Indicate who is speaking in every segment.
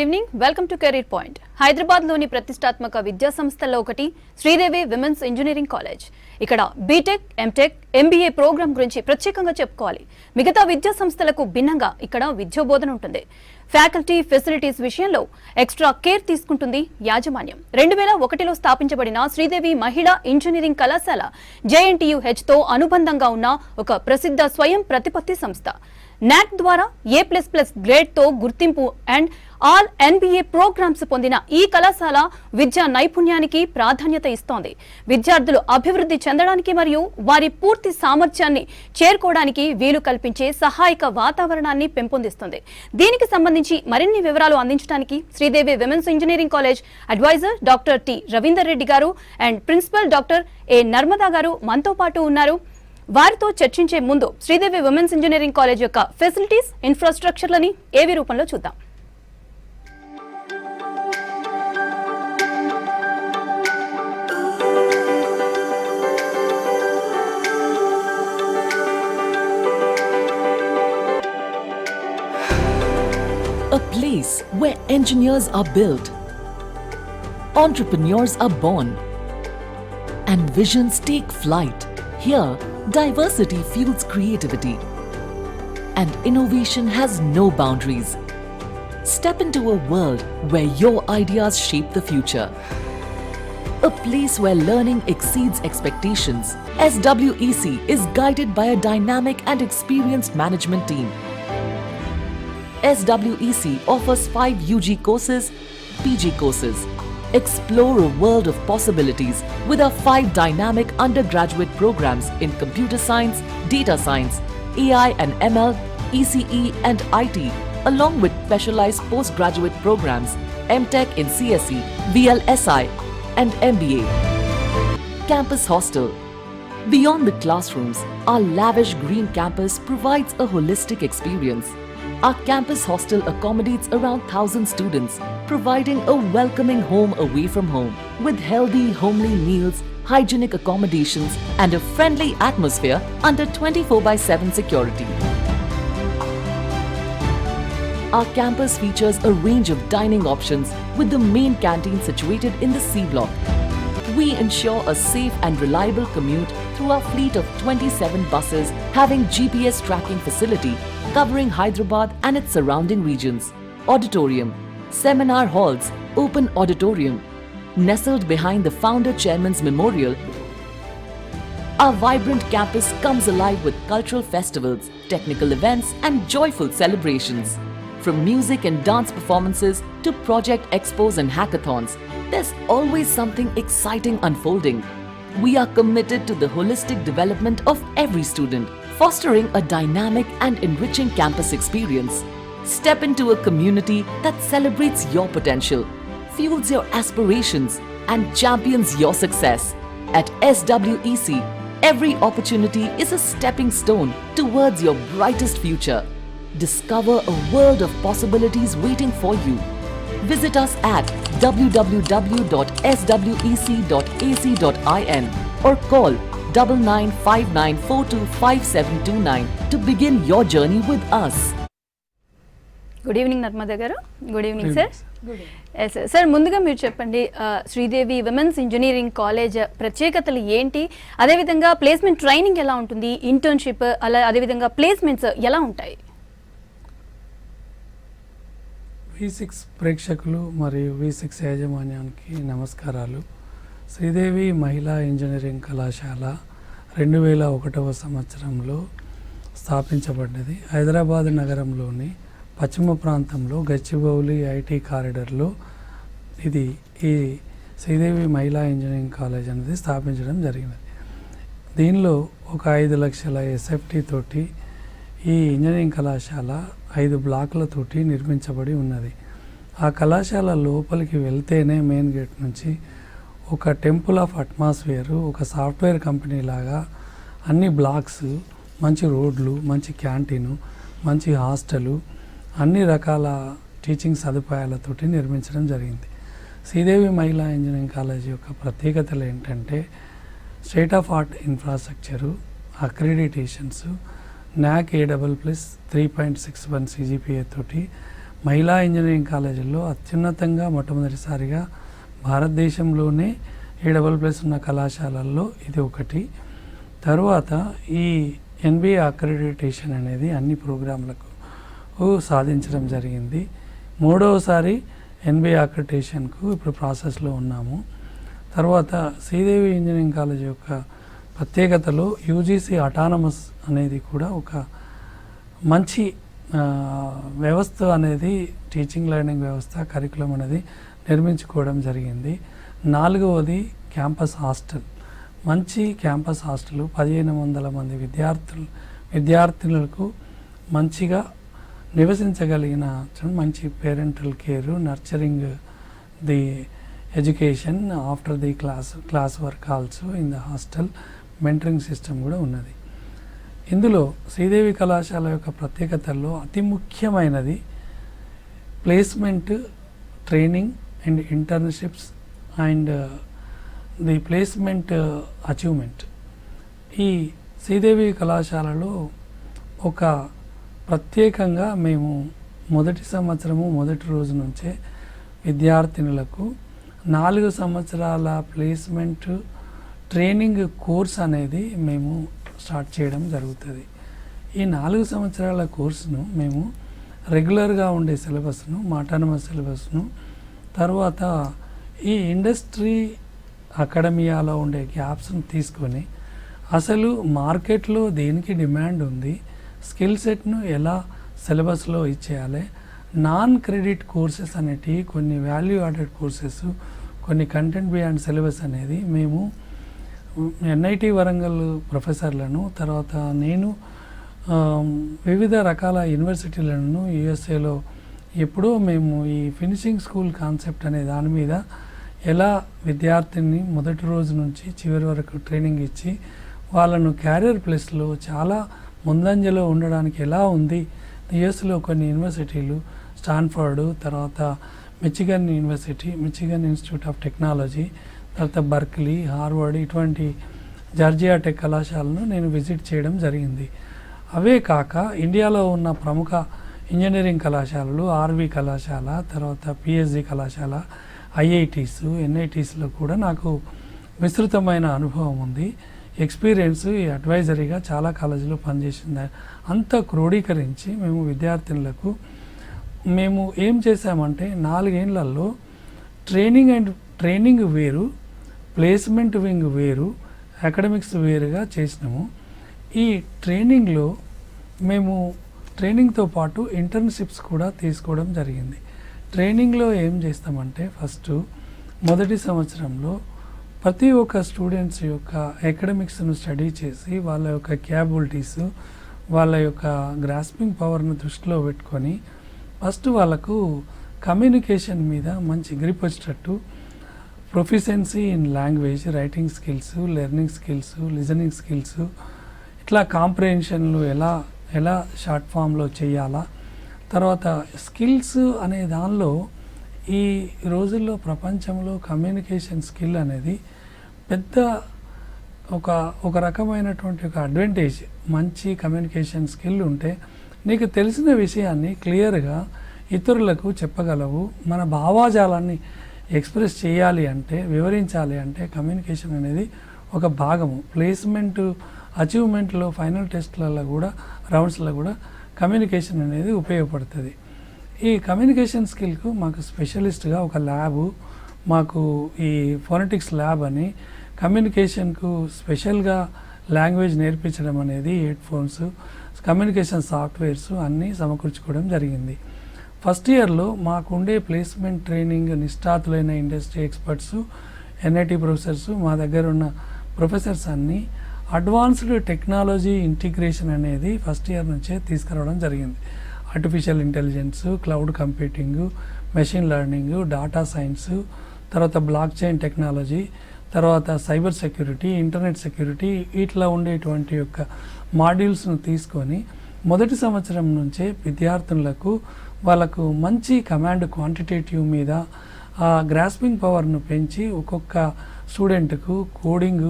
Speaker 1: Good evening, welcome to career point. హైదరాబాద్లోని ప్రతిష్టాత్మక విద్యా సంస్థల్లో ఒకటి శ్రీదేవి విమెన్స్ ఇంజనీరింగ్ కాలేజ్. ఇక్కడ బీటెక్, ఎంటెక్, ఎంబీఏ ప్రోగ్రామ్ గురించి ప్రత్యేకంగా చెప్పుకోవాలి. మిగతా విద్యా సంస్థలకు భిన్నంగా ఇక్కడ విద్యా బోధన ఉంటుంది. ఫ్యాకల్టీ, ఫెసిలిటీస్ విషయంలో ఎక్స్ట్రా కేర్ తీసుకుంటుంది యాజమాన్యం. 2001లో స్థాపించబడిన శ్రీదేవి మహిళా ఇంజనీరింగ్ కళాశాల JNTUH తో అనుబంధంగా ఉన్న ఒక ప్రసిద్ధ స్వయం ప్రతిపత్తి సంస్థ. నాక్ ద్వారా A++ గ్రేడ్ తో గుర్తింపు అండ్ ఆల్ NBA ప్రోగ్రామ్స్ పొందిన ఈ కళాశాల విద్యా నైపుణ్యానికి ప్రాధాన్యత ఇస్తోంది. విద్యార్థులు అభివృద్ధి చెందడానికి మరియు వారి పూర్తి సామర్థ్యాన్ని చేరుకోవడానికి వీలు కల్పించే సహాయక వాతావరణాన్ని పెంపొందిస్తుంది. దీనికి సంబంధించి మరిన్ని వివరాలు అందించడానికి Sridevi women's engineering college advisor doctor T Ravinder Reddy గారు and principal doctor A Narmada గారు మనతో పాటు ఉన్నారు. వారితో చర్చించే ముందు శ్రీదేవి విమెన్స్ ఇంజనీరింగ్ కాలేజ్ యొక్క ఫెసిలిటీస్, ఇన్ఫ్రాస్ట్రక్చర్లని ఏవి రూపంలో చూద్దాం.
Speaker 2: A place where engineers are built, entrepreneurs are born, and visions take flight. Here, diversity fuels creativity, and innovation has no boundaries. Step into a world where your ideas shape the future. A place where learning exceeds expectations. SWEC is guided by a dynamic and experienced management team. SWEC offers 5 UG courses, PG courses. Explore a world of possibilities with our 5 dynamic undergraduate programs in computer science, data science, AI and ML, ECE and IT, along with specialized postgraduate programs, MTech in CSE, VLSI and MBA. Campus Hostel. Beyond the classrooms, our lavish green campus provides a holistic experience. Our campus hostel accommodates around 1,000 students, providing a welcoming home away from home, with healthy, homely meals, hygienic accommodations, and a friendly atmosphere under 24/7 security. Our campus features a range of dining options, with the main canteen situated in the C block. We ensure a safe and reliable commute through our fleet of 27 buses having GPS tracking facility covering Hyderabad and its surrounding regions. Auditorium, seminar halls, open auditorium. Nestled behind the founder chairman's memorial, our vibrant campus comes alive with cultural festivals, technical events and joyful celebrations. From music and dance performances to project expos and hackathons, there's always something exciting unfolding. We are committed to the holistic development of every student, fostering a dynamic and enriching campus experience. Step into a community that celebrates your potential, fuels your aspirations, and champions your success. At SWEC, every opportunity is a stepping stone towards your brightest future. Discover a world of possibilities waiting for you. Visit us at www.swec.ac.in or call 9959425729 to begin your journey with us.
Speaker 1: Good evening Narmada గారు. Good evening sir. Yes sir, ముందుగా మీరు చెప్పండి, Sridevi women's engineering college ప్రత్యేకతలు ఏంటి, అదేవిధంగా placement training ఎలా ఉంటుంది, internship అదేవిధంగా ప్లేస్మెంట్స్ ఎలా ఉంటాయి?
Speaker 3: V6 ప్రేక్షకులు మరియు V6 యాజమాన్యానికి నమస్కారాలు. శ్రీదేవి మహిళా ఇంజనీరింగ్ కళాశాల 2001వ సంవత్సరంలో స్థాపించబడినది. హైదరాబాద్ నగరంలోని పశ్చిమ ప్రాంతంలో గచ్చిబౌలి ఐటీ కారిడార్లో ఈ శ్రీదేవి మహిళా ఇంజనీరింగ్ కాలేజ్ అనేది స్థాపించడం జరిగినది. దీనిలో ఒక 5 లక్షల SFT తోటి ఈ ఇంజనీరింగ్ కళాశాల 5 బ్లాకులతోటి నిర్మించబడి ఉన్నది. ఆ కళాశాల లోపలికి వెళ్తేనే మెయిన్ గేట్ నుంచి ఒక టెంపుల్ ఆఫ్ అట్మాస్ఫియర్, ఒక సాఫ్ట్వేర్ కంపెనీ లాగా అన్ని బ్లాక్స్, మంచి రోడ్లు, మంచి క్యాంటీను, మంచి హాస్టలు, అన్ని రకాల టీచింగ్ సదుపాయాలతోటి నిర్మించడం జరిగింది. శ్రీదేవి మహిళా ఇంజనీరింగ్ కాలేజ్ యొక్క ప్రత్యేకతలు ఏంటంటే state of art infrastructure, అక్రిడిటేషన్స్, NAC A++ 3.61 CGPA తోటి మహిళా ఇంజనీరింగ్ కాలేజీల్లో అత్యున్నతంగా మొట్టమొదటిసారిగా భారతదేశంలోనే A++ ఉన్న కళాశాలల్లో ఇది ఒకటి. తరువాత ఈ NBA అక్రెడిటేషన్ అనేది అన్ని ప్రోగ్రాంలకు సాధించడం జరిగింది. మూడవసారి NBA అక్రెడిటేషన్కు ఇప్పుడు ప్రాసెస్లో ఉన్నాము. తర్వాత శ్రీదేవి ఇంజనీరింగ్ కాలేజ్ యొక్క ప్రత్యేకతలో UGC అటానమస్ అనేది కూడా ఒక మంచి వ్యవస్థ అనేది, టీచింగ్ లెర్నింగ్ వ్యవస్థ, కరికులం అనేది నిర్మించుకోవడం జరిగింది. నాలుగవది క్యాంపస్ హాస్టల్, మంచి క్యాంపస్ హాస్టల్ 1500 మంది విద్యార్థులకు మంచిగా నివసించగలిగిన మంచి parental care, nurturing the education after the class work also in the hostel, mentoring system కూడా ఉన్నది. ఇందులో శ్రీదేవి కళాశాల యొక్క ప్రత్యేకతల్లో అతి ముఖ్యమైనది placement, training and internships and the placement achievement. ఈ శ్రీదేవి కళాశాలలో ఒక ప్రత్యేకంగా మేము మొదటి సంవత్సరము మొదటి రోజు నుంచే విద్యార్థినులకు 4 సంవత్సరాల ప్లేస్మెంట్ ట్రైనింగ్ కోర్స్ అనేది మేము స్టార్ట్ చేయడం జరుగుతుంది. ఈ 4 సంవత్సరాల కోర్సును మేము రెగ్యులర్గా ఉండే సిలబస్ను, ఆటానమస్ సిలబస్ను, తర్వాత ఈ ఇండస్ట్రీ అకాడమియాలో ఉండే గ్యాప్స్ను తీసుకొని అసలు మార్కెట్లో దేనికి డిమాండ్ ఉంది, స్కిల్ సెట్ను ఎలా సిలబస్లో ఇచ్చేయాలి, నాన్ క్రెడిట్ కోర్సెస్ అనేటివి, కొన్ని వాల్యూ యాడెడ్ కోర్సెస్, కొన్ని కంటెంట్ బియాండ్ సిలబస్ అనేది మేము NIT వరంగల్ ప్రొఫెసర్లను, తర్వాత నేను వివిధ రకాల యూనివర్సిటీలను USA ఎప్పుడో మేము ఈ ఫినిషింగ్ స్కూల్ కాన్సెప్ట్ అనే దాని మీద ఎలా విద్యార్థిని మొదటి రోజు నుంచి చివరి వరకు ట్రైనింగ్ ఇచ్చి వాళ్ళను క్యారియర్ ప్లేస్లో చాలా ముందంజలో ఉండడానికి ఎలా ఉంది, US కొన్ని యూనివర్సిటీలు, స్టాన్ఫర్డ్, తర్వాత Michigan university, Michigan institute of technology, తర్వాత బర్క్లీ, హార్వర్డ్, ఇటువంటి జార్జియా టెక్ కళాశాలను నేను విజిట్ చేయడం జరిగింది. అవే కాక ఇండియాలో ఉన్న ప్రముఖ ఇంజనీరింగ్ కళాశాలలు, RV కళాశాల, తర్వాత PhD కళాశాల, IITs, NITsలో కూడా నాకు విస్తృతమైన అనుభవం ఉంది. ఎక్స్పీరియన్స్ ఈ అడ్వైజరీగా చాలా కాలేజీలో పనిచేసింది. అంతా క్రోడీకరించి మేము విద్యార్థులకు మేము ఏం చేశామంటే 4 ఏళ్లలో ట్రైనింగ్ వేరు, ప్లేస్మెంట్ వింగ్ వేరు, అకాడమిక్స్ వేరుగా చేసినాము. ఈ ట్రైనింగ్లో మేము ట్రైనింగ్తో పాటు ఇంటర్న్షిప్స్ కూడా తీసుకోవడం జరిగింది. ట్రైనింగ్లో ఏం చేస్తామంటే ఫస్ట్ మొదటి సంవత్సరంలో ప్రతి ఒక్క స్టూడెంట్స్ యొక్క అకాడమిక్స్ను స్టడీ చేసి వాళ్ళ యొక్క క్యాపబిలిటీస్, వాళ్ళ యొక్క గ్రాస్పింగ్ పవర్ను దృష్టిలో పెట్టుకొని ఫస్ట్ వాళ్ళకు కమ్యూనికేషన్ మీద మంచి గ్రిప్ వచ్చేటట్టు, proficiency in language, writing skills, learning skills, listening skills, ఇట్లా కాంప్రిహెన్షన్లు ఎలా షార్ట్ ఫామ్లో చేయాలా, తర్వాత స్కిల్స్ అనే దానిలో ఈ రోజుల్లో ప్రపంచంలో కమ్యూనికేషన్ స్కిల్ అనేది పెద్ద ఒక రకమైనటువంటి ఒక అడ్వాంటేజ్. మంచి కమ్యూనికేషన్ స్కిల్ ఉంటే నీకు తెలిసిన విషయాన్ని క్లియర్గా ఇతరులకు చెప్పగలవు. మన భావాజాలాన్ని ఎక్స్ప్రెస్ చేయాలి అంటే, వివరించాలి అంటే కమ్యూనికేషన్ అనేది ఒక భాగము. ప్లేస్మెంట్ అచీవ్మెంట్లో ఫైనల్ టెస్ట్లలో కూడా, రౌండ్స్లో కూడా కమ్యూనికేషన్ అనేది ఉపయోగపడుతుంది. ఈ కమ్యూనికేషన్ స్కిల్కు మాకు స్పెషలిస్ట్గా ఒక ల్యాబు, మాకు ఈ ఫోనెటిక్స్ ల్యాబ్ అని, కమ్యూనికేషన్కు స్పెషల్గా లాంగ్వేజ్ నేర్పించడం అనేది, హెడ్ఫోన్స్, కమ్యూనికేషన్ సాఫ్ట్వేర్స్ అన్నీ సమకూర్చుకోవడం జరిగింది. ఫస్ట్ ఇయర్లో మాకుండే ప్లేస్మెంట్ ట్రైనింగ్ నిష్ణాతులైన ఇండస్ట్రీ ఎక్స్పర్ట్స్, NIT ప్రొఫెసర్స్, మా దగ్గర ఉన్న ప్రొఫెసర్స్ అన్నీ అడ్వాన్స్డ్ టెక్నాలజీ ఇంటిగ్రేషన్ అనేది ఫస్ట్ ఇయర్ నుంచే తీసుకురావడం జరిగింది. Artificial intelligence, cloud computing, machine learning, data science, తర్వాత బ్లాక్ చైన్ టెక్నాలజీ, తర్వాత సైబర్ సెక్యూరిటీ, ఇంటర్నెట్ సెక్యూరిటీ, ఇట్లా ఉండేటువంటి యొక్క మాడ్యూల్స్ను తీసుకొని మొదటి సంవత్సరం నుంచే విద్యార్థులకు వాళ్ళకు మంచి కమాండ్ క్వాంటిటేటివ్ మీద గ్రాస్పింగ్ పవర్ను పెంచి ఒక్కొక్క స్టూడెంట్కు కోడింగ్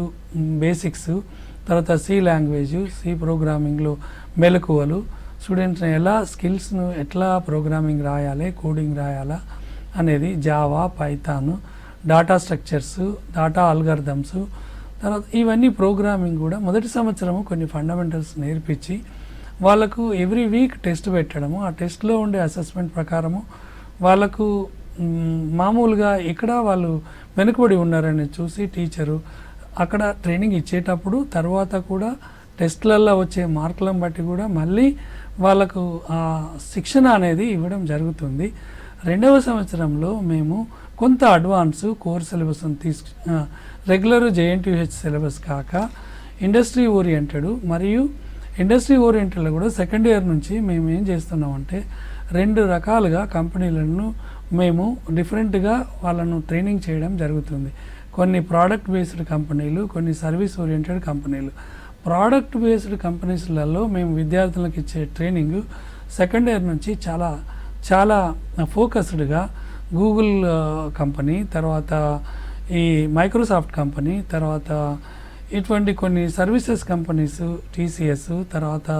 Speaker 3: బేసిక్స్, తర్వాత C లాంగ్వేజ్, C ప్రోగ్రామింగ్లో మెలకువలు, స్టూడెంట్స్ని ఎలా స్కిల్స్ను ఎట్లా ప్రోగ్రామింగ్ రాయాలి, కోడింగ్ రాయాలా అనేది Java, Python, data structures, data algorithms, తర్వాత ఇవన్నీ ప్రోగ్రామింగ్ కూడా మొదటి సంవత్సరము కొన్ని ఫండమెంటల్స్ నేర్పించి వాళ్ళకు ఎవ్రీ వీక్ టెస్ట్ పెట్టడము, ఆ టెస్ట్లో ఉండే అసెస్మెంట్ ప్రకారము వాళ్ళకు మామూలుగా ఎక్కడ వాళ్ళు వెనుకబడి ఉన్నారని చూసి టీచరు అక్కడ ట్రైనింగ్ ఇచ్చేటప్పుడు తర్వాత కూడా టెస్ట్లలో వచ్చే మార్కులను బట్టి కూడా మళ్ళీ వాళ్ళకు శిక్షణ అనేది ఇవ్వడం జరుగుతుంది. రెండవ సంవత్సరంలో మేము కొంత అడ్వాన్స్ కోర్ సిలబస్ను రెగ్యులర్ JNTUH సిలబస్ కాక ఇండస్ట్రీ ఓరియంటెడ్ మరియు ఇండస్ట్రీ ఓరియంటెడ్లో కూడా సెకండ్ ఇయర్ నుంచి మేము ఏం చేస్తున్నామంటే 2 రకాలుగా కంపెనీలను మేము డిఫరెంట్గా వాళ్ళను ట్రైనింగ్ చేయడం జరుగుతుంది. కొన్ని ప్రోడక్ట్ బేస్డ్ కంపెనీలు, కొన్ని సర్వీస్ ఓరియంటెడ్ కంపెనీలు. ప్రోడక్ట్ బేస్డ్ కంపెనీస్లలో మేము విద్యార్థులకు ఇచ్చే ట్రైనింగ్ సెకండ్ ఇయర్ నుంచి చాలా చాలా ఫోకస్డ్గా గూగుల్ కంపెనీ, తర్వాత ఈ మైక్రోసాఫ్ట్ కంపెనీ, తర్వాత ఇటువంటి కొన్ని సర్వీసెస్ కంపెనీస్, TCS, తర్వాత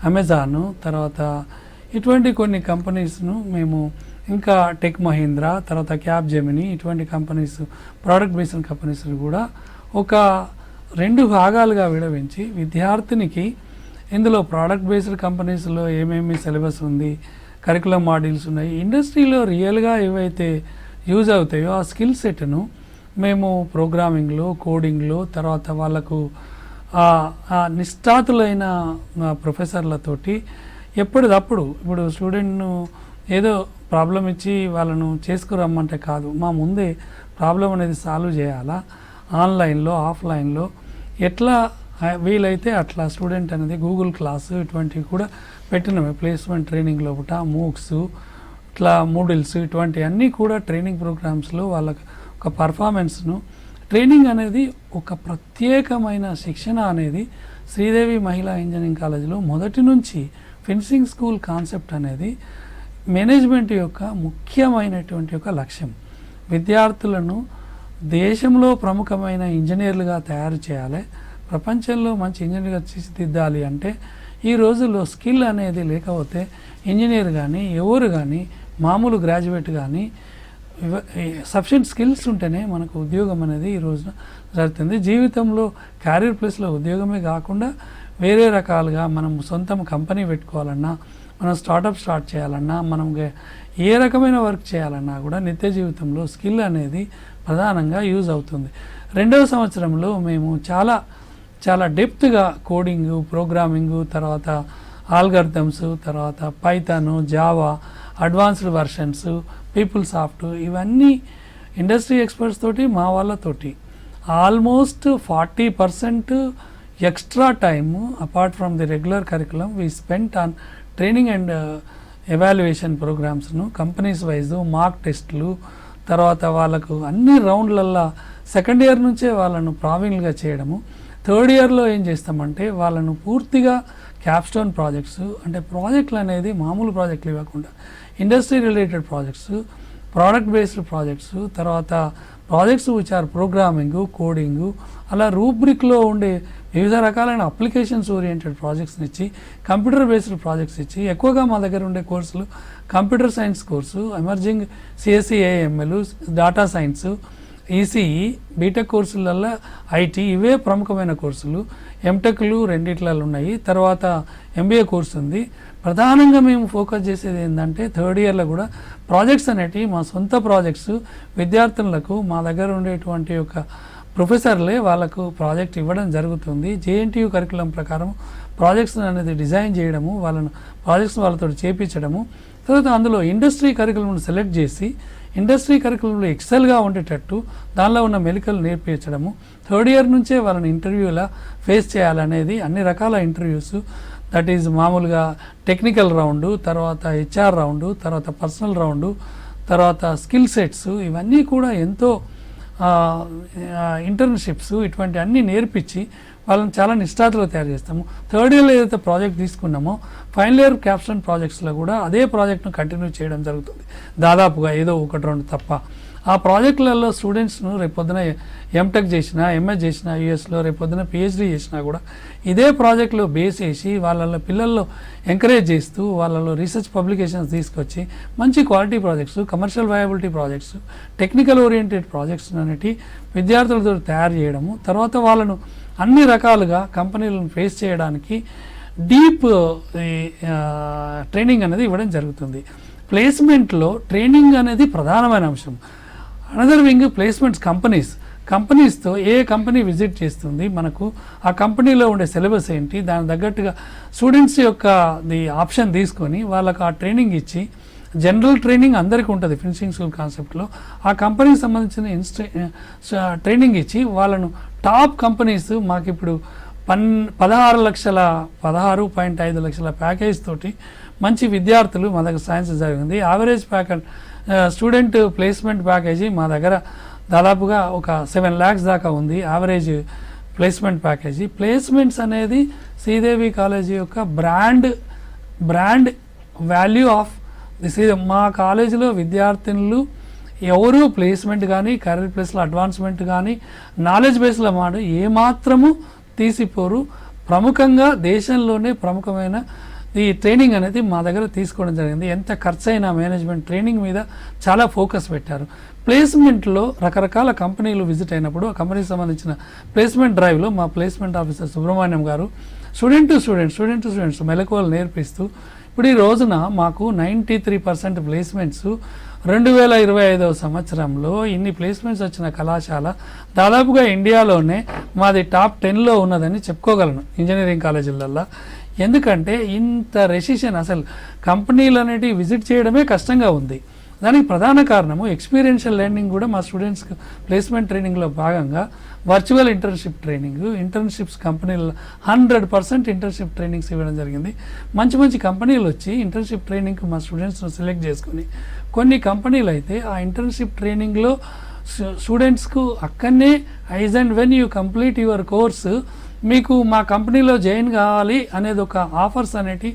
Speaker 3: అమెజాను, తర్వాత ఇటువంటి కొన్ని కంపెనీస్ను మేము ఇంకా టెక్ మహీంద్రా, తర్వాత క్యాబ్ జెమిని, ఇటువంటి కంపెనీస్ ప్రోడక్ట్ బేస్డ్ కంపెనీస్ని కూడా ఒక 2 భాగాలుగా విడవించి విద్యార్థినికి ఇందులో ప్రోడక్ట్ బేస్డ్ కంపెనీస్లో ఏమేమి సిలబస్ ఉంది, కరికులం మాడ్యూల్స్ ఉన్నాయి, ఇండస్ట్రీలో రియల్గా ఏవైతే యూజ్ అవుతాయో ఆ స్కిల్ సెట్ను మేము ప్రోగ్రామింగ్లో, కోడింగ్లో, తర్వాత వాళ్ళకు నిష్ఠాతులైన ప్రొఫెసర్లతోటి ఎప్పటిదప్పుడు ఇప్పుడు స్టూడెంట్ను ఏదో ప్రాబ్లం ఇచ్చి వాళ్ళను చేసుకురమ్మంటే కాదు, మా ముందే ప్రాబ్లం అనేది సాల్వ్ చేయాలా, ఆన్లైన్లో, ఆఫ్లైన్లో ఎట్లా వీలైతే అట్లా స్టూడెంట్ అనేది గూగుల్ క్లాసు ఇటువంటివి కూడా పెట్టినాము. ప్లేస్మెంట్ ట్రైనింగ్ లోపల మూక్స్, ఇట్లా మూడిల్స్, ఇటువంటి అన్నీ కూడా ట్రైనింగ్ ప్రోగ్రామ్స్లో వాళ్ళకి ఒక పర్ఫార్మెన్స్ను ట్రైనింగ్ అనేది ఒక ప్రత్యేకమైన శిక్షణ అనేది శ్రీదేవి మహిళా ఇంజనీరింగ్ కాలేజీలో మొదటి నుంచి ఫెన్సింగ్ స్కూల్ కాన్సెప్ట్ అనేది మేనేజ్మెంట్ యొక్క ముఖ్యమైనటువంటి ఒక లక్ష్యం. విద్యార్థులను దేశంలో ప్రముఖమైన ఇంజనీర్లుగా తయారు చేయాలి, ప్రపంచంలో మంచి ఇంజనీర్గా తీర్చిదిద్దాలి అంటే ఈ రోజుల్లో స్కిల్ అనేది లేకపోతే ఇంజనీర్ కానీ ఎవరు కానీ మామూలు గ్రాడ్యుయేట్ కానీ సఫిషియెంట్ స్కిల్స్ ఉంటేనే మనకు ఉద్యోగం అనేది ఈ రోజున జరుగుతుంది. జీవితంలో క్యారియర్ ప్లేస్లో ఉద్యోగమే కాకుండా వేరే రకాలుగా మనం సొంతం కంపెనీ పెట్టుకోవాలన్నా, మనం స్టార్టప్ స్టార్ట్ చేయాలన్నా, మనం ఏ రకమైన వర్క్ చేయాలన్నా కూడా నిత్య జీవితంలో స్కిల్ అనేది ప్రధానంగా యూజ్ అవుతుంది. రెండవ సంవత్సరంలో మేము చాలా చాలా డెప్త్గా కోడింగు, ప్రోగ్రామింగు, తర్వాత ఆల్గరిథమ్స్, తర్వాత Python, Java, advanced versions, PeopleSoft, ఇవన్నీ ఇండస్ట్రీ ఎక్స్పర్ట్స్ తోటి మా వాళ్ళతోటి almost 40% extra time apart from the regular curriculum we spent on training and evaluation ప్రోగ్రామ్స్ను కంపెనీస్ వైజ్ మార్క్ టెస్ట్లు, తర్వాత వాళ్ళకు అన్ని రౌండ్లల్లో సెకండ్ ఇయర్ నుంచే వాళ్ళను ప్రావీణ్లుగా చేయడము. థర్డ్ ఇయర్లో ఏం చేస్తామంటే వాళ్ళను పూర్తిగా క్యాప్స్టోన్ ప్రాజెక్ట్స్, అంటే ప్రాజెక్టులు అనేది మామూలు ప్రాజెక్టులు ఇవ్వకుండా industry related projects, product based projects, తర్వాత projects which are programming, coding, అలా రూబ్రిక్లో ఉండే వివిధ రకాలైన అప్లికేషన్స్ ఓరియంటెడ్ ప్రాజెక్ట్స్ని ఇచ్చి, కంప్యూటర్ బేస్డ్ ప్రాజెక్ట్స్ ఇచ్చి, ఎక్కువగా మా దగ్గర ఉండే కోర్సులు computer science course, emerging CSE AML, data science, ECE, BTech కోర్సులలో IT, ఇవే ప్రముఖమైన కోర్సులు. ఎంటెక్లు రెండిట్లలో ఉన్నాయి, తర్వాత MBA కోర్సు ఉంది. ప్రధానంగా మేము ఫోకస్ చేసేది ఏంటంటే థర్డ్ ఇయర్లో కూడా ప్రాజెక్ట్స్ అనేటివి మా సొంత ప్రాజెక్ట్స్ విద్యార్థులకు మా దగ్గర ఉండేటువంటి ఒక ప్రొఫెసర్లే వాళ్ళకు ప్రాజెక్ట్ ఇవ్వడం జరుగుతుంది. JNTU కరికులం ప్రకారం ప్రాజెక్ట్స్ అనేది డిజైన్ చేయడము, వాళ్ళను ప్రాజెక్ట్స్ వాళ్ళతో చేపించడము, తర్వాత అందులో ఇండస్ట్రీ కరికులంను సెలెక్ట్ చేసి ఇండస్ట్రీ కరికులంలో ఎక్సెల్గా ఉండేటట్టు దానిలో ఉన్న మెలికలు నేర్పించడము. థర్డ్ ఇయర్ నుంచే వాళ్ళని ఇంటర్వ్యూలా ఫేస్ చేయాలనేది అన్ని రకాల ఇంటర్వ్యూస్, దట్ ఈజ్ మామూలుగా టెక్నికల్ రౌండు, తర్వాత HR రౌండు, తర్వాత పర్సనల్ రౌండు, తర్వాత స్కిల్ సెట్స్, ఇవన్నీ కూడా ఎంతో ఇంటర్న్షిప్స్ ఇటువంటి అన్నీ నేర్పించి వాళ్ళని చాలా నిష్ఠాతులు తయారు చేస్తాము. థర్డ్ ఇయర్లో ఏదైతే ప్రాజెక్ట్ తీసుకున్నామో ఫైనల్ ఇయర్ క్యాప్స్టోన్ ప్రాజెక్ట్స్లో కూడా అదే ప్రాజెక్ట్ను కంటిన్యూ చేయడం జరుగుతుంది దాదాపుగా, ఏదో 1-2 తప్ప. ఆ ప్రాజెక్టులలో స్టూడెంట్స్ను రేపొద్దున ఎంటెక్ చేసినా, ఎంఎస్ చేసినా యూఎస్లో, రేపొద్దున పిహెచ్డి చేసినా కూడా ఇదే ప్రాజెక్టులో బేస్ చేసి వాళ్ళ పిల్లల్లో ఎంకరేజ్ చేస్తూ వాళ్ళలో రీసెర్చ్ పబ్లికేషన్స్ తీసుకొచ్చి మంచి quality projects, commercial viability projects, technical oriented projects అనేటి విద్యార్థులతో తయారు చేయడము, తర్వాత వాళ్ళను అన్ని రకాలుగా కంపెనీలను ఫేస్ చేయడానికి డీప్ ట్రైనింగ్ అనేది ఇవ్వడం జరుగుతుంది. ప్లేస్మెంట్లో ట్రైనింగ్ అనేది ప్రధానమైన అంశం. అనదర్ వింగ్ ప్లేస్మెంట్స్ కంపెనీస్తో ఏ కంపెనీ విజిట్ చేస్తుంది, మనకు ఆ కంపెనీలో ఉండే సిలబస్ ఏంటి, దానికి తగ్గట్టుగా స్టూడెంట్స్ యొక్క ఆప్షన్ తీసుకొని వాళ్ళకు ఆ ట్రైనింగ్ ఇచ్చి, జనరల్ ట్రైనింగ్ అందరికీ ఉంటుంది ఫినిషింగ్ స్కూల్ కాన్సెప్ట్లో, ఆ కంపెనీకి సంబంధించిన ట్రైనింగ్ ఇచ్చి వాళ్ళను టాప్ కంపెనీస్ మాకు ఇప్పుడు 16.5 లక్షల ప్యాకేజ్ తోటి మంచి విద్యార్థులు మా దగ్గర సైన్స్ జరిగింది. యావరేజ్ స్టూడెంట్ ప్లేస్మెంట్ ప్యాకేజీ మా దగ్గర దాదాపుగా ఒక 7 lakhs దాకా ఉంది యావరేజ్ ప్లేస్మెంట్ ప్యాకేజీ. ప్లేస్మెంట్స్ అనేది శ్రీదేవి కాలేజీ యొక్క brand value of this is. మా కాలేజీలో విద్యార్థినులు ఎవరు ప్లేస్మెంట్ కానీ, కెరీర్ ప్లేస్లో అడ్వాన్స్మెంట్ కానీ, నాలెడ్జ్ బేస్లో మాట ఏమాత్రము తీసిపోరు. ప్రముఖంగా దేశంలోనే ప్రముఖమైన ఈ ట్రైనింగ్ అనేది మా దగ్గర తీసుకోవడం జరిగింది. ఎంత ఖర్చు అయినా మేనేజ్మెంట్ ట్రైనింగ్ మీద చాలా ఫోకస్ పెట్టారు. ప్లేస్మెంట్లో రకరకాల కంపెనీలు విజిట్ అయినప్పుడు ఆ కంపెనీకి సంబంధించిన ప్లేస్మెంట్ డ్రైవ్లో మా ప్లేస్మెంట్ ఆఫీసర్ సుబ్రహ్మణ్యం గారు స్టూడెంట్ టు స్టూడెంట్స్ మెలకువలు నేర్పిస్తూ ఇప్పుడు ఈ రోజున మాకు 93% ప్లేస్మెంట్స్ 2025వ సంవత్సరంలో ఇన్ని ప్లేస్మెంట్స్ వచ్చిన కళాశాల దాదాపుగా ఇండియాలోనే మాది టాప్ 10లో ఉన్నదని చెప్పుకోగలను ఇంజనీరింగ్ కాలేజీలల్లో. ఎందుకంటే ఇంత రెసిషన్, అసలు కంపెనీలు అనేటివి విజిట్ చేయడమే కష్టంగా ఉంది. దానికి ప్రధాన కారణము ఎక్స్పీరియన్షియల్ లెర్నింగ్ కూడా మా స్టూడెంట్స్కి ప్లేస్మెంట్ ట్రైనింగ్లో భాగంగా వర్చువల్ ఇంటర్న్షిప్స్ కంపెనీలలో 100% ఇంటర్న్షిప్ ట్రైనింగ్స్ ఇవ్వడం జరిగింది. మంచి కంపెనీలు వచ్చి ఇంటర్న్షిప్ ట్రైనింగ్కి మా స్టూడెంట్స్ను సెలెక్ట్ చేసుకుని, కొన్ని కంపెనీలు అయితే ఆ ఇంటర్న్షిప్ ట్రైనింగ్లో స్టూడెంట్స్కు అక్కడనే as and when you complete your course మీకు మా కంపెనీలో జాయిన్ కావాలి అనేది ఒక ఆఫర్స్ అనేటి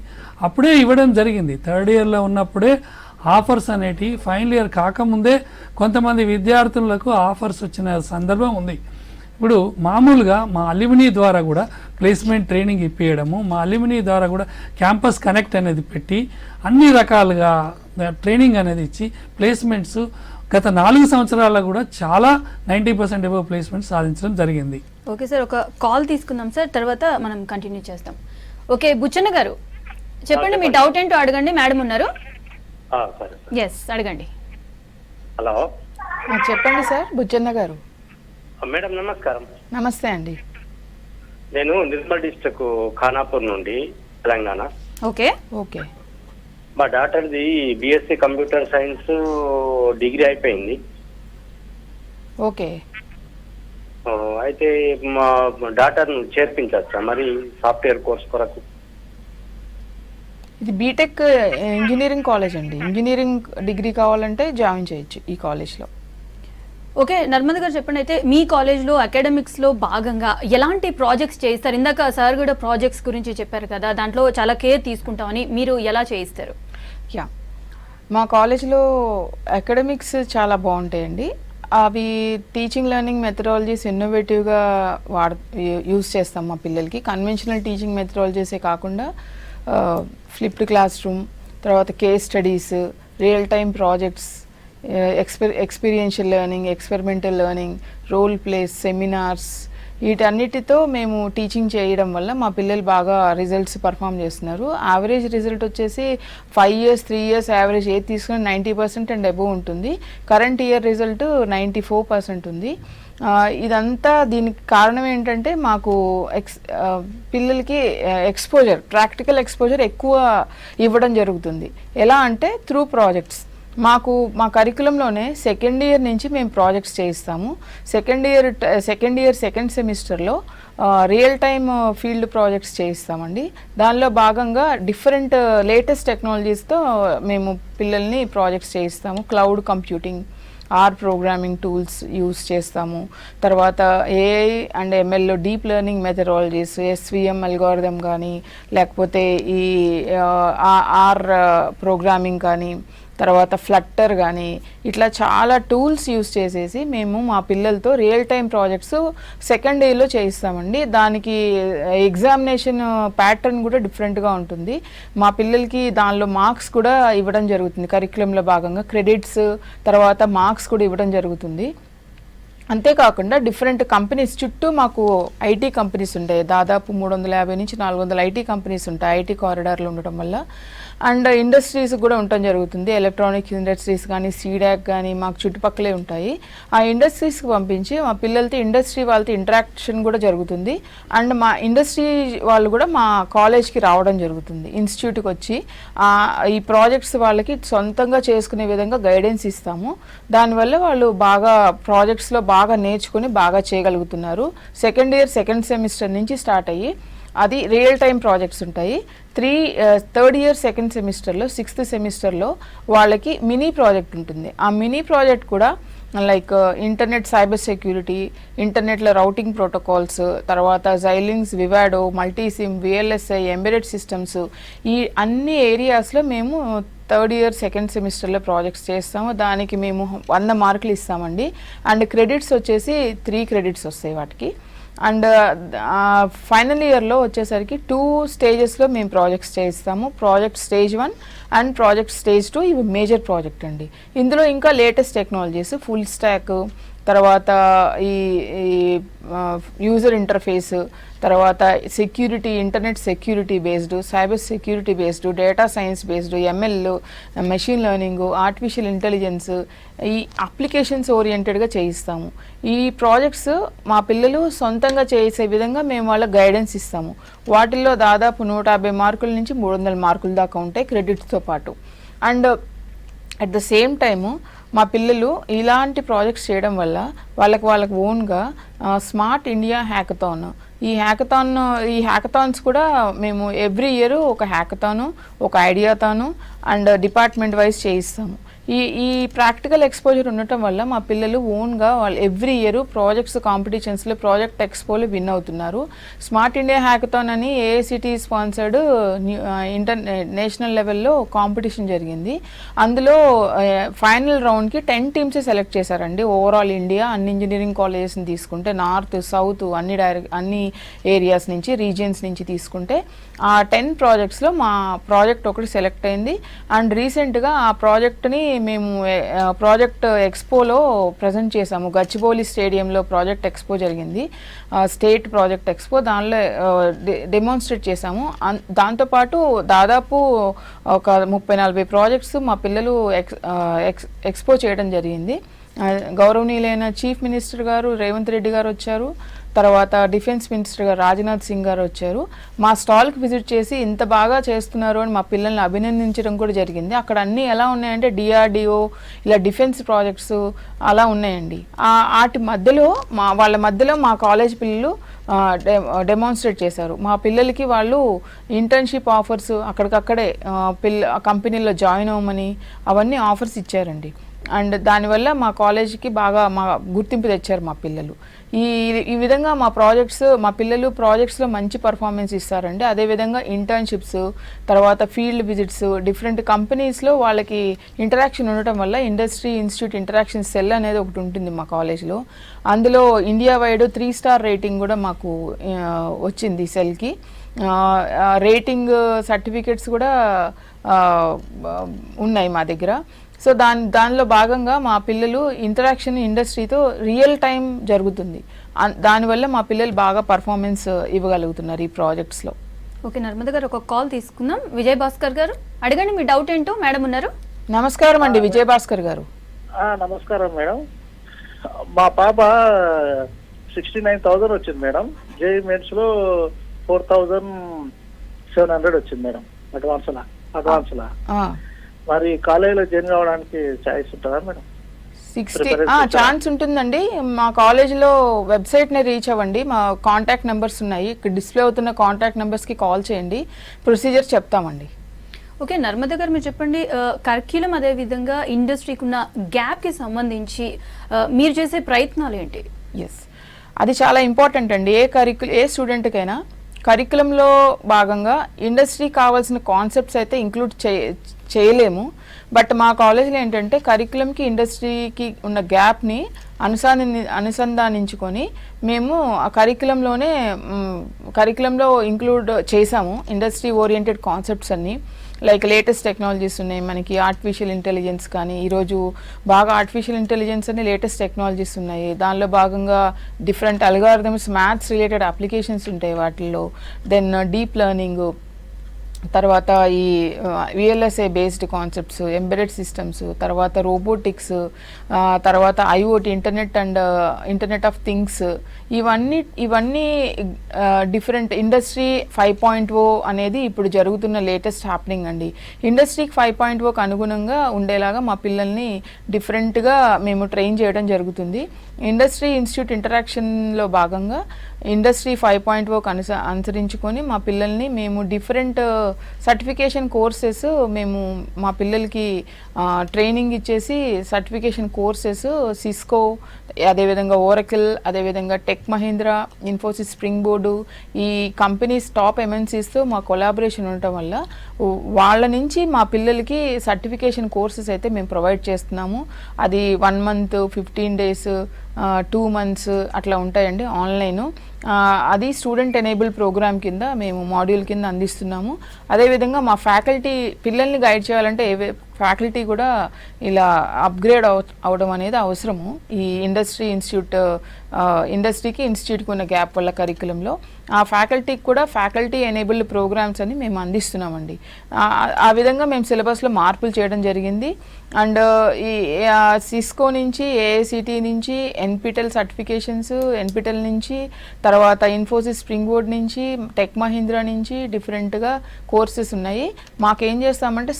Speaker 3: అప్పుడే ఇవ్వడం జరిగింది. 3rd ఇయర్లో ఉన్నప్పుడే ఆఫర్స్ అనేటి, ఫైనల్ ఇయర్ కాకముందే కొంతమంది విద్యార్థులకు ఆఫర్స్ వచ్చిన సందర్భం ఉంది. ఇప్పుడు మామూలుగా మా అల్యూమినీ ద్వారా కూడా ప్లేస్మెంట్ ట్రైనింగ్ ఇప్పించడము, మా అల్యూమినీ ద్వారా కూడా క్యాంపస్ కనెక్ట్ అనేది పెట్టి అన్ని రకాలుగా ట్రైనింగ్ అనేది ఇచ్చి ప్లేస్మెంట్స్ గత 4 సంవత్సరాల్లో కూడా చాలా 90% అబవ్ ప్లేస్మెంట్స్ సాధించడం జరిగింది.
Speaker 1: ఓకే సార్, ఒక కాల్ తీసుకుందాం సార్, తర్వాత మనం కంటిన్యూ చేస్తాం. ఓకే బుచ్చన్న గారు చెప్పండి, మీ డౌట్ ఏంటో అడగండి, మేడం ఉన్నారు. ఎస్ అడగండి.
Speaker 4: హలో
Speaker 5: చెప్పండి సార్. బుజ్జన్న గారు
Speaker 4: మేడం నమస్కారం.
Speaker 5: నమస్తే అండి.
Speaker 4: నేను నిర్మల్ డిస్ట్రిక్ట్ ఖానాపూర్ నుండి తెలంగాణ.
Speaker 1: Okay
Speaker 5: okay.
Speaker 4: మా డాటర్ది బిఎస్సి కంప్యూటర్ సైన్స్ డిగ్రీ అయిపోయింది.
Speaker 5: ఓకే.
Speaker 4: అయితే మా డాటర్ను చేర్పించచ్చా మరి సాఫ్ట్వేర్ కోర్స్ కొరకు?
Speaker 5: ఇది బీటెక్ ఇంజనీరింగ్ కాలేజ్ అండి. ఇంజనీరింగ్ డిగ్రీ కావాలంటే జాయిన్ చేయొచ్చు ఈ కాలేజ్లో.
Speaker 1: ఓకే నర్మద గారు చెప్పండి, అయితే మీ కాలేజ్లో అకాడమిక్స్లో భాగంగా ఎలాంటి ప్రాజెక్ట్స్ చేస్తారు? ఇందాక సార్ కూడా ప్రాజెక్ట్స్ గురించి చెప్పారు కదా, దాంట్లో చాలా కేర్ తీసుకుంటామని, మీరు ఎలా చేయిస్తారు?
Speaker 5: యా, మా కాలేజ్లో అకాడమిక్స్ చాలా బాగుంటాయండి. అవి టీచింగ్ లెర్నింగ్ మెథడాలజీస్ ఇన్నోవేటివ్గా యూజ్ చేస్తాం మా పిల్లలకి. కన్వెన్షనల్ టీచింగ్ మెథడాలజీసే కాకుండా ఫ్లిప్డ్ క్లాస్ రూమ్, తర్వాత case studies, real time projects, experiential learning, experimental learning, role plays, seminars, వీటన్నిటితో మేము టీచింగ్ చేయడం వల్ల మా పిల్లలు బాగా రిజల్ట్స్ పర్ఫామ్ చేస్తున్నారు. యావరేజ్ రిజల్ట్ వచ్చేసి 5 years 3 years యావరేజ్ ఏది తీసుకుని 90% అండ్ అబోవ్ ఉంటుంది. కరెంట్ ఇయర్ రిజల్ట్ 94% ఉంది. ఇదంతా దీనికి కారణం ఏంటంటే మాకు పిల్లలకి ఎక్స్పోజర్, ప్రాక్టికల్ ఎక్స్పోజర్ ఎక్కువ ఇవ్వడం జరుగుతుంది. ఎలా అంటే త్రూ ప్రాజెక్ట్స్. మాకు మా కరికులంలోనే 2nd year నుంచి మేము ప్రాజెక్ట్స్ చేయిస్తాము. సెకండ్ ఇయర్ సెకండ్ సెమిస్టర్లో రియల్ టైమ్ ఫీల్డ్ ప్రాజెక్ట్స్ చేయిస్తామండి. దానిలో భాగంగా డిఫరెంట్ లేటెస్ట్ టెక్నాలజీస్తో మేము పిల్లల్ని ప్రాజెక్ట్స్ చేయిస్తాము. Cloud computing, R programming tools use చేస్తాము. తర్వాత ఏఐ అండ్ ఎంఎల్లో deep learning methodologies, SVM algorithm కానీ, లేకపోతే ఈ ఆర్ ప్రోగ్రామింగ్ కానీ, తర్వాత ఫ్లట్టర్ కానీ ఇట్లా చాలా టూల్స్ యూస్ చేసేసి మేము మా పిల్లలతో రియల్ టైం ప్రాజెక్ట్స్ సెకండ్ ఇయర్లో చేయిస్తామండి. దానికి ఎగ్జామినేషన్ ప్యాటర్న్ కూడా డిఫరెంట్గా ఉంటుంది. మా పిల్లలకి దానిలో మార్క్స్ కూడా ఇవ్వడం జరుగుతుంది. కరిక్యులంలో భాగంగా క్రెడిట్స్ తర్వాత మార్క్స్ కూడా ఇవ్వడం జరుగుతుంది. అంతేకాకుండా డిఫరెంట్ కంపెనీస్ చుట్టూ మాకు ఐటీ కంపెనీస్ ఉంటాయి. దాదాపు 350 నుంచి 400 ఐటీ కంపెనీస్ ఉంటాయి ఐటీ కారిడార్లో ఉండటం వల్ల. అండ్ ఇండస్ట్రీస్ కూడా ఉండటం జరుగుతుంది. ఎలక్ట్రానిక్ ఇండస్ట్రీస్ కానీ సీడాక్ కానీ మాకు చుట్టుపక్కలే ఉంటాయి. ఆ ఇండస్ట్రీస్కి పంపించి మా పిల్లలతో ఇండస్ట్రీ వాళ్ళతో ఇంటరాక్షన్ కూడా జరుగుతుంది. అండ్ మా ఇండస్ట్రీ వాళ్ళు కూడా మా కాలేజ్కి రావడం జరుగుతుంది. ఇన్స్టిట్యూట్కి వచ్చి ఈ ప్రాజెక్ట్స్ వాళ్ళకి సొంతంగా చేసుకునే విధంగా గైడెన్స్ ఇస్తాము. దానివల్ల వాళ్ళు బాగా ప్రాజెక్ట్స్లో బాగా నేర్చుకుని బాగా చేయగలుగుతున్నారు. సెకండ్ ఇయర్ సెకండ్ సెమిస్టర్ నుంచి స్టార్ట్ అయ్యి అది రియల్ టైం ప్రాజెక్ట్స్ ఉంటాయి. థర్డ్ ఇయర్ సెకండ్ సెమిస్టర్లో 6th సెమిస్టర్లో వాళ్ళకి మినీ ప్రాజెక్ట్ ఉంటుంది. ఆ మినీ ప్రాజెక్ట్ కూడా లైక్ ఇంటర్నెట్ సైబర్ సెక్యూరిటీ, ఇంటర్నెట్లో రౌటింగ్ ప్రోటోకాల్స్, తర్వాత జైలింగ్స్, వివాడో, మల్టీసిమ్, విఎల్ఎస్ఐ, ఎంబెడెడ్ సిస్టమ్స్, ఈ అన్ని ఏరియాస్లో మేము థర్డ్ ఇయర్ సెకండ్ సెమిస్టర్లో ప్రాజెక్ట్స్ చేస్తాము. దానికి మేము 100 మార్కులు ఇస్తామండి. అండ్ క్రెడిట్స్ వచ్చేసి 3 క్రెడిట్స్ వస్తాయి వాటికి. అండ్ ఫైనల్ ఇయర్లో వచ్చేసరికి 2 స్టేజెస్లో మేము ప్రాజెక్ట్స్ చేయిస్తాము. Project stage 1 and project stage 2 ఇవి మేజర్ ప్రాజెక్ట్ అండి. ఇందులో ఇంకా లేటెస్ట్ టెక్నాలజీస్, ఫుల్ స్టాక్, తర్వాత ఈ యూజర్ ఇంటర్ఫేస్, తర్వాత security, internet security based, cyber security based, data science based, ML, machine learning, artificial intelligence, ఈ అప్లికేషన్స్ ఓరియంటెడ్గా చేయిస్తాము. ఈ ప్రాజెక్ట్స్ మా పిల్లలు సొంతంగా చేసే విధంగా మేము వాళ్ళకి గైడెన్స్ ఇస్తాము. వాటిల్లో దాదాపు 150 మార్కుల నుంచి 300 మార్కుల దాకా ఉంటాయి క్రెడిట్స్తో పాటు. And at the same time మా పిల్లలు ఇలాంటి ప్రాజెక్ట్స్ చేయడం వల్ల వాళ్ళకి ఓన్గా స్మార్ట్ ఇండియా హ్యాకథాన్, ఈ హ్యాకథాన్స్ కూడా మేము ఎవ్రీ ఇయర్ ఒక హ్యాకథాను, ఒక ఐడియాథాను అండ్ డిపార్ట్మెంట్ వైజ్ చేయిస్తాము. ఈ ప్రాక్టికల్ ఎక్స్పోజర్ ఉండటం వల్ల మా పిల్లలు ఓన్గా వాళ్ళు ఎవ్రీ ఇయర్ ప్రాజెక్ట్స్ కాంపిటీషన్స్లో, ప్రాజెక్ట్ ఎక్స్పోలో విన్ అవుతున్నారు. స్మార్ట్ ఇండియా హ్యాకథాన్ అని ఏఐసిటి స్పాన్సర్డ్ నేషనల్ లెవెల్లో కాంపిటీషన్ జరిగింది. అందులో ఫైనల్ రౌండ్కి 10 టీమ్స్ సెలెక్ట్ చేశారండి. ఓవరాల్ ఇండియా అన్ని ఇంజనీరింగ్ కాలేజెస్ని తీసుకుంటే, నార్త్ సౌత్ అన్ని ఏరియాస్ నుంచి, రీజియన్స్ నుంచి తీసుకుంటే ఆ 10 ప్రాజెక్ట్స్లో మా ప్రాజెక్ట్ ఒకటి సెలెక్ట్ అయింది. అండ్ రీసెంట్గా ఆ ప్రాజెక్ట్ని మేము ప్రాజెక్ట్ ఎక్స్పోలో ప్రజెంట్ చేసాము. గచ్చిబౌలి స్టేడియంలో ప్రాజెక్ట్ ఎక్స్పో జరిగింది, స్టేట్ ప్రాజెక్ట్ ఎక్స్పో. దానిలో డెమాన్స్ట్రేట్ చేసాము. దాంతోపాటు దాదాపు ఒక 30-40 ప్రాజెక్ట్స్ మా పిల్లలు ఎక్స్పో చేయడం జరిగింది. గౌరవనీయులైన చీఫ్ మినిస్టర్ గారు రేవంత్ రెడ్డి గారు వచ్చారు. తర్వాత డిఫెన్స్ మినిస్టర్ గారు రాజ్నాథ్ సింగ్ గారు వచ్చారు. మా స్టాల్కి విజిట్ చేసి ఇంత బాగా చేస్తున్నారు అని మా పిల్లల్ని అభినందించడం కూడా జరిగింది. అక్కడ అన్నీ ఎలా ఉన్నాయంటే DRDO, ఇలా డిఫెన్స్ ప్రాజెక్ట్స్ అలా ఉన్నాయండి. వాటి మధ్యలో వాళ్ళ మధ్యలో మా కాలేజ్ పిల్లలు డెమాన్స్ట్రేట్ చేశారు. మా పిల్లలకి వాళ్ళు ఇంటర్న్షిప్ ఆఫర్స్ అక్కడికక్కడే కంపెనీలో జాయిన్ అవ్వమని అవన్నీ ఆఫర్స్ ఇచ్చారండి. అండ్ దానివల్ల మా కాలేజీకి బాగా గుర్తింపు తెచ్చారు మా పిల్లలు. ఈ విధంగా మా పిల్లలు ప్రాజెక్ట్స్లో మంచి పర్ఫార్మెన్స్ ఇస్తారండి. అదేవిధంగా ఇంటర్న్షిప్స్, తర్వాత ఫీల్డ్ విజిట్స్, డిఫరెంట్ కంపెనీస్లో వాళ్ళకి ఇంటరాక్షన్ ఉండటం వల్ల ఇండస్ట్రీ ఇన్స్టిట్యూట్ ఇంటరాక్షన్ సెల్ అనేది ఒకటి ఉంటుంది మా కాలేజ్లో. అందులో ఇండియా వైడ్ 3 స్టార్ రేటింగ్ కూడా మాకు వచ్చింది సెల్కి. రేటింగ్ సర్టిఫికెట్స్ కూడా ఉన్నాయి మా దగ్గర. సో దానిలో భాగంగా మా పిల్లలు ఇంటరాక్షన్ ఇండస్ట్రీతో రియల్ టైం జరుగుతుంది. దానివల్ల మా పిల్లలు బాగా పర్ఫార్మెన్స్ ఇవ్వగలుగుతున్నారు ఈ ప్రాజెక్ట్స్లో.
Speaker 1: ఓకే నర్మద గారు, ఒక కాల్ తీసుకుందాం. విజయ్ భాస్కర్ గారు అడగండి, మీ డౌట్ ఏంటో. మేడం ఉన్నారు.
Speaker 5: నమస్కారం అండి విజయ్ భాస్కర్ గారు.
Speaker 6: నమస్కారం మేడం. మా పాప 69,000 వచ్చింది మేడం. జేఈ మెయిన్స్ లో 4,700 వచ్చింది మేడం అడ్వాన్స్ లా. మరి కాలేజీలో జాయిన్ కావడానికి ఛాయిస్ ఉంటుందా మేడం?
Speaker 5: 60 ఛాన్స్ ఉంటుందండి. మా కాలేజీలో వెబ్సైట్ని రీచ్ అవ్వండి. మా కాంటాక్ట్ నెంబర్స్ ఉన్నాయి, ఇక్కడ డిస్ప్లే అవుతున్న కాంటాక్ట్ నెంబర్స్కి కాల్ చేయండి, ప్రొసీజర్ చెప్తామండి.
Speaker 1: ఓకే నర్మద గారు, మీరు చెప్పండి, కరిక్యులం అదేవిధంగా ఇండస్ట్రీకి ఉన్న గ్యాప్కి సంబంధించి మీరు చేసే ప్రయత్నాలు ఏంటి?
Speaker 5: ఎస్, అది చాలా ఇంపార్టెంట్ అండి. ఏ స్టూడెంట్కైనా కరిక్యులంలో భాగంగా ఇండస్ట్రీ కావాల్సిన కాన్సెప్ట్స్ అయితే ఇంక్లూడ్ చేయలేము. బట్ మా కాలేజ్లో ఏంటంటే కరికులంకి ఇండస్ట్రీకి ఉన్న గ్యాప్ని అనుసంధానించుకొని మేము ఆ కరికులంలో ఇంక్లూడ్ చేసాము ఇండస్ట్రీ ఓరియంటెడ్ కాన్సెప్ట్స్ అన్నీ. లైక్ లేటెస్ట్ టెక్నాలజీస్ ఉన్నాయి మనకి, ఆర్టిఫిషియల్ ఇంటెలిజెన్స్ కానీ, ఈరోజు బాగా ఆర్టిఫిషియల్ ఇంటెలిజెన్స్ అని లేటెస్ట్ టెక్నాలజీస్ ఉన్నాయి. దానిలో భాగంగా different algorithms, maths related applications ఉంటాయి వాటిల్లో. దెన్ డీప్ లెర్నింగ్, తర్వాత ఈ VLSI based concepts, embedded systems, తర్వాత రోబోటిక్స్, తర్వాత ఐఓటీ, ఇంటర్నెట్ ఆఫ్ థింగ్స్, ఇవన్నీ డిఫరెంట్ ఇండస్ట్రీ 5.0 అనేది ఇప్పుడు జరుగుతున్న లేటెస్ట్ హ్యాపెనింగ్ అండి. ఇండస్ట్రీకి 5.0కి అనుగుణంగా ఉండేలాగా మా పిల్లల్ని డిఫరెంట్గా మేము ట్రైన్ చేయడం జరుగుతుంది. ఇండస్ట్రీ ఇన్స్టిట్యూట్ ఇంటరాక్షన్లో భాగంగా ఇండస్ట్రీ 5.0కి అనుసరించుకొని మా పిల్లల్ని మేము డిఫరెంట్ సర్టిఫికేషన్ కోర్సెస్ మేము మా పిల్లలకి ట్రైనింగ్ ఇచ్చేసి సర్టిఫికేషన్ కోర్సెస్ సిస్కో, అదేవిధంగా ఓరకిల్, అదేవిధంగా tech Mahindra, Infosys, spring board, ఈ కంపెనీస్ టాప్ MNCస్తో మా కొలాబరేషన్ ఉండటం వల్ల వాళ్ళ నుంచి మా పిల్లలకి సర్టిఫికేషన్ కోర్సెస్ అయితే మేము ప్రొవైడ్ చేస్తున్నాము. అది 1 month, 15 days, 2 months అట్లా ఉంటాయండి ఆన్లైన్. అది స్టూడెంట్ ఎనేబుల్ ప్రోగ్రామ్ కింద మేము మాడ్యూల్ కింద అందిస్తున్నాము. అదేవిధంగా మా ఫ్యాకల్టీ పిల్లల్ని గైడ్ చేయాలంటే ఫ్యాకల్టీ కూడా ఇలా అప్గ్రేడ్ అవడం అనేది అవసరము. ఈ ఇండస్ట్రీకి ఇన్స్టిట్యూట్కి ఉన్న గ్యాప్ వల్ల కరికులంలో ఆ ఫ్యాకల్టీకి కూడా ఫ్యాకల్టీ ఎనేబుల్డ్ ప్రోగ్రామ్స్ అని మేము అందిస్తున్నామండి. ఆ విధంగా మేము సిలబస్లో మార్పులు చేయడం జరిగింది. అండ్ ఈ సిస్కో నుంచి, AICT నుంచి, NPTEL సర్టిఫికేషన్స్, NPTEL నుంచి, తర్వాత ఇన్ఫోసిస్, స్ప్రింగ్ బోర్డ్ నుంచి, టెక్ మహీంద్రా నుంచి డిఫరెంట్గా కోర్సెస్ ఉన్నాయి. మాకేం చేస్తామంటే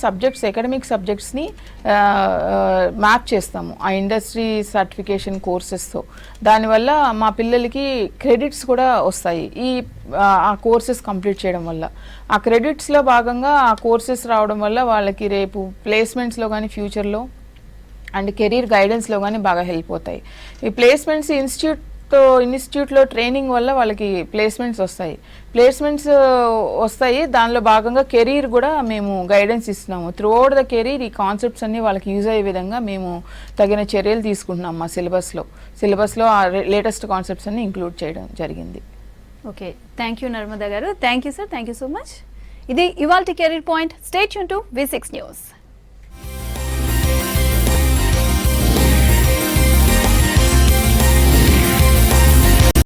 Speaker 5: అకాడమిక్ సబ్జెక్ట్స్ని మ్యాప్ చేస్తాము ఆ ఇండస్ట్రీ సర్టిఫికేషన్ కోర్సెస్తో. దానివల్ల మా పిల్లలకి క్రెడిట్స్ కూడా వస్తాయి ఆ కోర్సెస్ కంప్లీట్ చేయడం వల్ల. ఆ క్రెడిట్స్లో భాగంగా ఆ కోర్సెస్ రావడం వల్ల వాళ్ళకి రేపు ప్లేస్మెంట్స్లో కానీ ఫ్యూచర్లో అండ్ కెరీర్ గైడెన్స్లో కానీ బాగా హెల్ప్ అవుతాయి. ఈ ప్లేస్మెంట్స్ ఇన్స్టిట్యూట్లో ట్రైనింగ్ వల్ల వాళ్ళకి ప్లేస్మెంట్స్ వస్తాయి. దానిలో భాగంగా కెరీర్ కూడా మేము గైడెన్స్ ఇస్తున్నాము. త్రూ అవుట్ ద కెరీర్ ఈ కాన్సెప్ట్స్ అన్నీ వాళ్ళకి యూజ్ అయ్యే విధంగా మేము తగిన చర్యలు తీసుకుంటున్నాం. మా సిలబస్లో ఆ లేటెస్ట్ కాన్సెప్ట్స్ అన్ని ఇంక్లూడ్ చేయడం జరిగింది.
Speaker 1: ఓకే, థ్యాంక్ యూ నర్మదా గారు. Thank you sir, thank you so much. ఇది ఇవాల్టి career point. Stay tune to V6 news.